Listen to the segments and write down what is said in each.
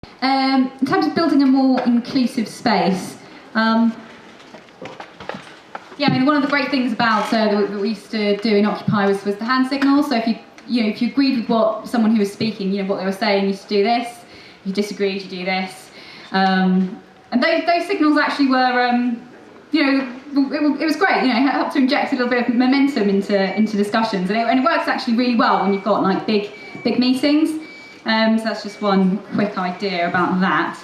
In terms of building a more inclusive space, yeah, I mean, one of the great things about that we used to do in Occupy was the hand signal. So if you agreed with what someone who was speaking, what they were saying, you used to do this. If you disagreed, you do this. And those signals actually were, it was great. It helped to inject a little bit of momentum into discussions, and it works actually really well when you've got like big meetings. So that's just one quick idea about that.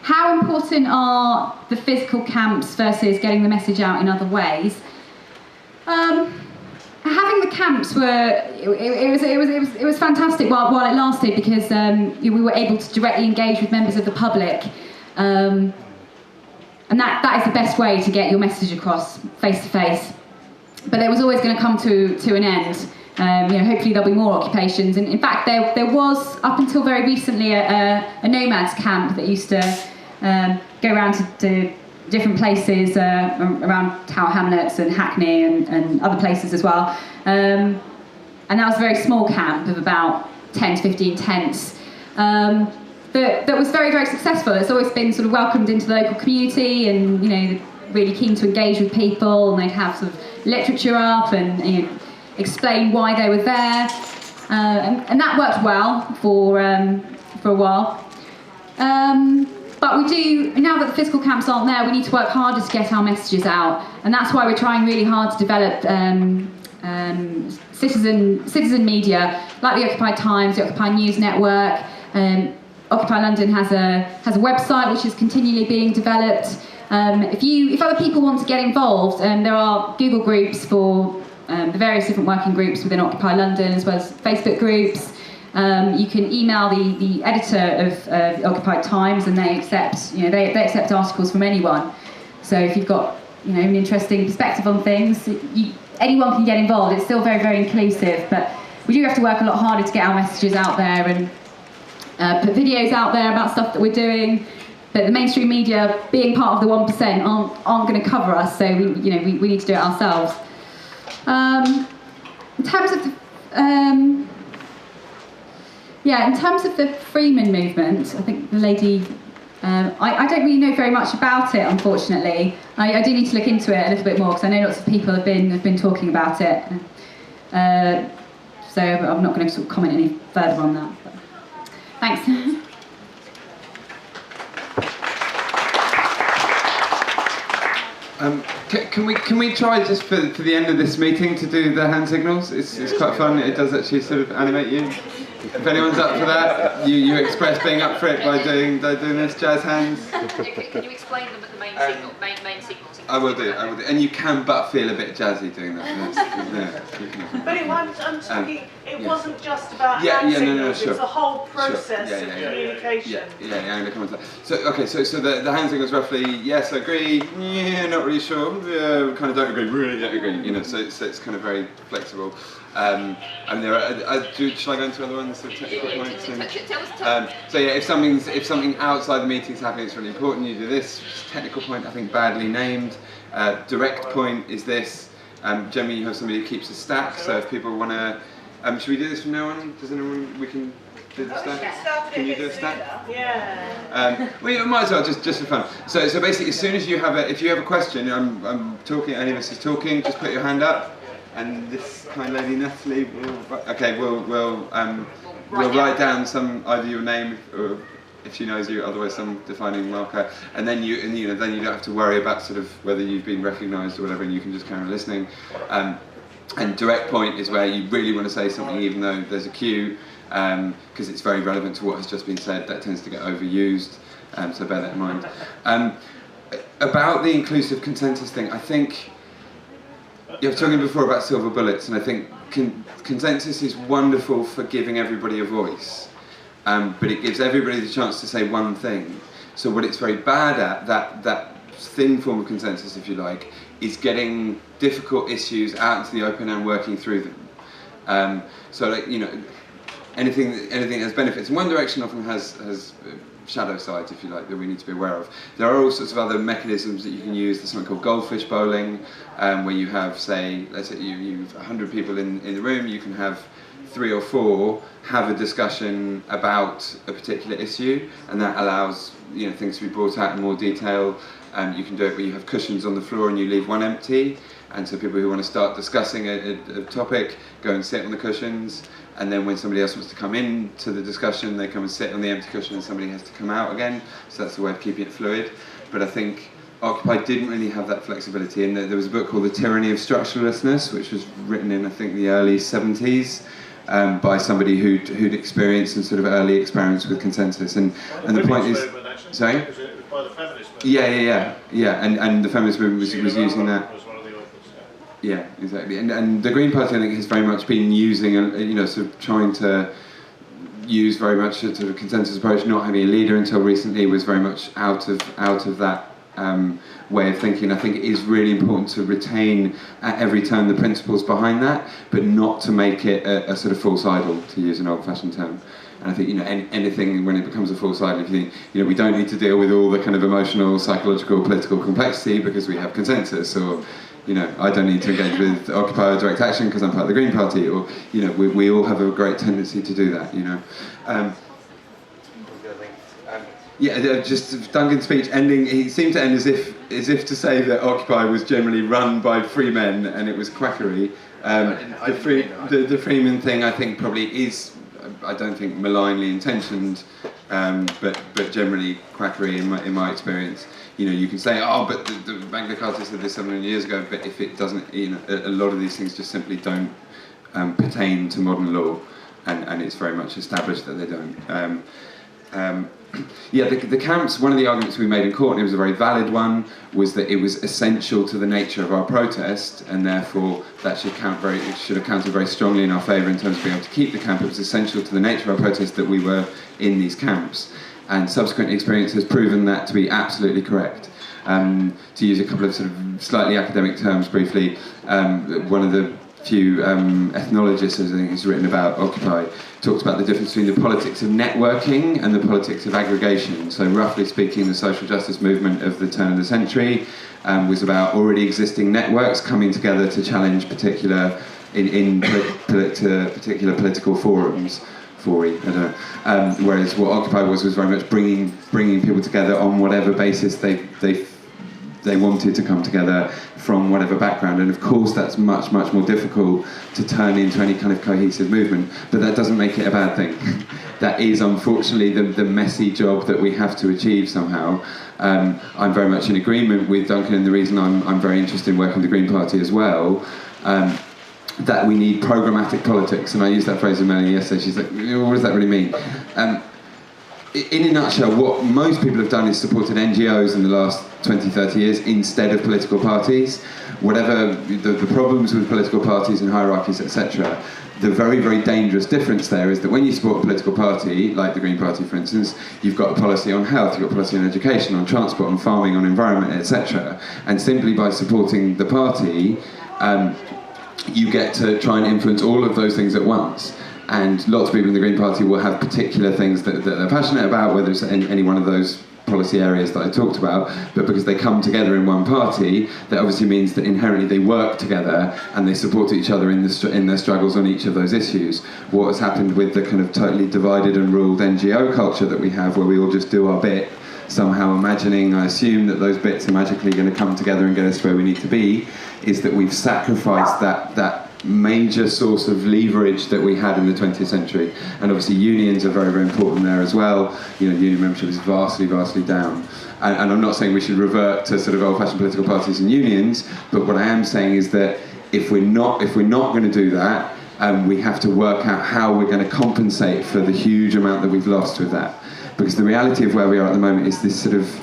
How important are the physical camps versus getting the message out in other ways? Having the camps it was fantastic while it lasted, because we were able to directly engage with members of the public, and that is the best way to get your message across face to face. But it was always going to come to an end. Hopefully there'll be more occupations, and in fact there was, up until very recently, a nomads camp that used to go around to different places around Tower Hamlets and Hackney and other places as well, and that was a very small camp of about 10 to 15 tents, that was very, very successful. It's always been sort of welcomed into the local community, and really keen to engage with people, and they'd have sort of literature up and explain why they were there, and that worked well for a while. But we do, now that the physical camps aren't there, we need to work harder to get our messages out, and that's why we're trying really hard to develop citizen media, like the Occupy Times, the Occupy News Network. Occupy London has a website which is continually being developed. If other people want to get involved, there are Google groups for the various different working groups within Occupy London, as well as Facebook groups. You can email the editor of the Occupy Times, and they accept they accept articles from anyone. So if you've got an interesting perspective on things, anyone can get involved. It's still very, very inclusive, but we do have to work a lot harder to get our messages out there and put videos out there about stuff that we're doing. But the mainstream media, being part of the 1%, aren't going to cover us. So we need to do it ourselves. In terms of in terms of the Freeman movement, I think the lady, I don't really know very much about it, unfortunately. I do need to look into it a little bit more, because I know lots of people have been talking about it. So I'm not going to sort of comment any further on that. But thanks. Can we try just for the end of this meeting to do the hand signals? It's quite fun. It does actually sort of animate you. If anyone's up for that, you express being up for it by doing this jazz hands. Can you explain them at the main signal? I will do. And you can but feel a bit jazzy doing that. But I'm talking, it wasn't just about hand signals, sure. It's a whole process of communication. I'm going to come on to that. So the hand signals roughly, yes, I agree, yeah, not really sure, yeah, kind of don't agree, really don't agree, so it's kind of very flexible. And there are, shall I go into other ones, sort of technical points? So yeah, if something outside the meeting is happening, it's really important, you do this. Technical point, I think badly named. Direct point is this. Generally you have somebody who keeps a stack, so if people want to, should we do this from now on? Does anyone, we can do the stack? Can you do a stack? Yeah. We might as well, just for fun. So basically, as soon as you have if you have a question, I'm talking, any of us is talking, just put your hand up. And this kind lady Natalie will write down either your name, or if she knows you, otherwise some defining marker, and then you don't have to worry about sort of whether you've been recognised or whatever, and you can just carry on listening. And direct point is where you really want to say something, even though there's a cue, because it's very relevant to what has just been said. That tends to get overused, so bear that in mind. About the inclusive consensus thing, I think. You were talking before about silver bullets, and I think consensus is wonderful for giving everybody a voice, but it gives everybody the chance to say one thing. So what it's very bad at, that thin form of consensus, if you like, is getting difficult issues out into the open and working through them. So anything that has benefits in one direction often has shadow sides, if you like, that we need to be aware of. There are all sorts of other mechanisms that you can use. There's something called goldfish bowling, where you have, say, let's say you've 100 people in the room, you can have 3 or 4 have a discussion about a particular issue, and that allows things to be brought out in more detail. You can do it where you have cushions on the floor and you leave one empty, and so people who want to start discussing a topic go and sit on the cushions, and then when somebody else wants to come in to the discussion, they come and sit on the empty cushion and somebody has to come out again. So that's the way of keeping it fluid. But I think Occupy didn't really have that flexibility, and there was a book called The Tyranny of Structuralistness, which was written in, I think, the early 70s by somebody who'd experienced some sort of early experiments with consensus. And the point is... Sorry? It was by the feminist movement. Yeah, and the feminist movement was using that. Was one of the authors, Yeah, exactly. And the Green Party, I think, has very much been using, sort of trying to use very much a sort of consensus approach. Not having a leader until recently was very much out of that way of thinking. I think it is really important to retain at every turn the principles behind that, but not to make it a sort of false idol, to use an old-fashioned term. And I think anything when it becomes a false idol, if you think we don't need to deal with all the kind of emotional, psychological, political complexity because we have consensus, or I don't need to engage with Occupy or Direct Action because I'm part of the Green Party, or we all have a great tendency to do that. Just Duncan's speech ending. He seemed to end as if to say that Occupy was generally run by free men and it was quackery. The Freeman thing, I think, probably is. I don't think malignly intentioned, but generally quackery in my experience. You can say, but the Magna Carta said this 700 years ago, but if it doesn't, a lot of these things just simply don't pertain to modern law, and it's very much established that they don't. The camps, one of the arguments we made in court, and it was a very valid one, was that it was essential to the nature of our protest, and therefore that should have counted very strongly in our favour in terms of being able to keep the camp. It was essential to the nature of our protest that we were in these camps, and subsequent experience has proven that to be absolutely correct. To use a couple of sort of slightly academic terms briefly, one of the few ethnologists, I think, who's written about Occupy, talks about the difference between the politics of networking and the politics of aggregation. So roughly speaking, the social justice movement of the turn of the century was about already existing networks coming together to challenge particular political forums. Whereas what Occupy was very much bringing people together on whatever basis they wanted to come together from whatever background, and of course that's much more difficult to turn into any kind of cohesive movement, but that doesn't make it a bad thing. That is unfortunately the messy job that we have to achieve somehow. I'm very much in agreement with Duncan, and the reason I'm very interested in working with the Green Party as well, that we need programmatic politics, and I used that phrase with Melanie yesterday. She's like, what does that really mean? In a nutshell, what most people have done is supported NGOs in the last 20, 30 years instead of political parties. Whatever the problems with political parties and hierarchies, etc., the very, very dangerous difference there is that when you support a political party, like the Green Party for instance, you've got a policy on health, you've got a policy on education, on transport, on farming, on environment, etc. And simply by supporting the party, you get to try and influence all of those things at once. And lots of people in the Green Party will have particular things that they're passionate about, whether it's any one of those policy areas that I talked about, but because they come together in one party, that obviously means that inherently they work together and they support each other in their struggles on each of those issues. What has happened with the kind of totally divided and ruled NGO culture that we have, where we all just do our bit, somehow imagining, I assume, that those bits are magically going to come together and get us where we need to be, is that we've sacrificed that major source of leverage that we had in the 20th century. And obviously unions are very, very important there as well. Union membership is vastly down. And I'm not saying we should revert to sort of old-fashioned political parties and unions, but what I am saying is that if we're not going to do that, we have to work out how we're going to compensate for the huge amount that we've lost with that. Because the reality of where we are at the moment is this sort of...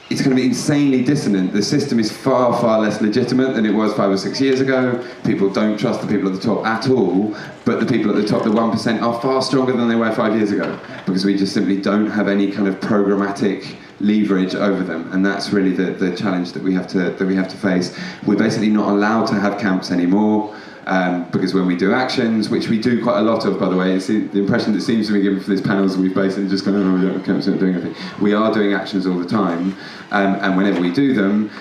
It's going to be insanely dissonant. The system is far less legitimate than it was 5 or 6 years ago. People don't trust the people at the top at all, but the people at the top, the 1%, are far stronger than they were 5 years ago, because we just simply don't have any kind of programmatic leverage over them, and that's really the challenge that we have to face. We're basically not allowed to have camps anymore. Because when we do actions, which we do quite a lot of, by the way, it's the impression that seems to be given for this panel is we've basically just gone, we don't have camps, we're not doing anything. We are doing actions all the time, and whenever we do them,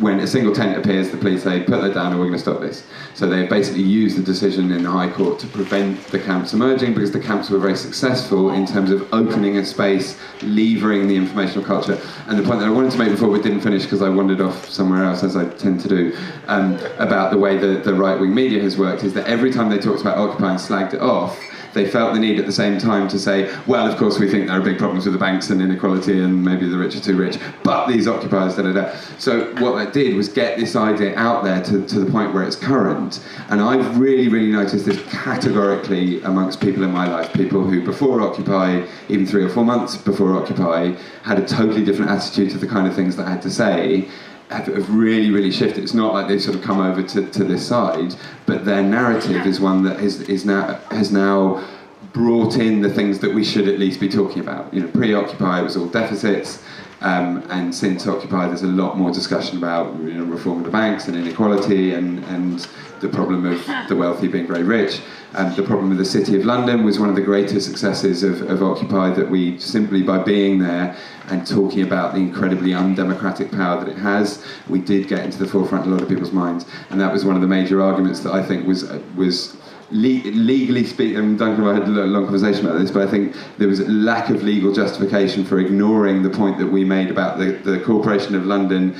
when a single tent appears, the police say, put that down or we're going to stop this. So they basically used the decision in the High Court to prevent the camps emerging, because the camps were very successful in terms of opening a space, levering the informational culture. And the point that I wanted to make before we didn't finish, because I wandered off somewhere else, as I tend to do, about the way the right-wing media has worked, is that every time they talked about Occupy and slagged it off, they felt the need at the same time to say, well, of course we think there are big problems with the banks and inequality and maybe the rich are too rich, but these occupiers, da-da-da. So what that did was get this idea out there to the point where it's current. And I've really, really noticed this categorically amongst people in my life, people who before Occupy, even 3 or 4 months before Occupy, had a totally different attitude to the kind of things that I had to say, have really, really shifted. It's not like they've sort of come over to this side, but their narrative is one that has now brought in the things that we should at least be talking about. You know, pre-Occupy it was all deficits, and since Occupy there's a lot more discussion about, you know, reform of the banks and inequality and the problem of the wealthy being very rich. The problem with the City of London was one of the greatest successes of Occupy, that we simply by being there and talking about the incredibly undemocratic power that it has, we did get into the forefront of a lot of people's minds. And that was one of the major arguments that I think was legally speaking, and Duncan and I had a long conversation about this, but I think there was a lack of legal justification for ignoring the point that we made about the Corporation of London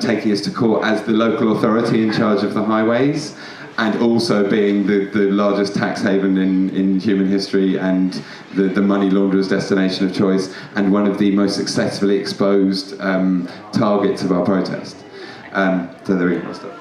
taking us to court as the local authority in charge of the highways, and also being the largest tax haven in human history, and the money launderer's destination of choice, and one of the most successfully exposed targets of our protest. So there we go.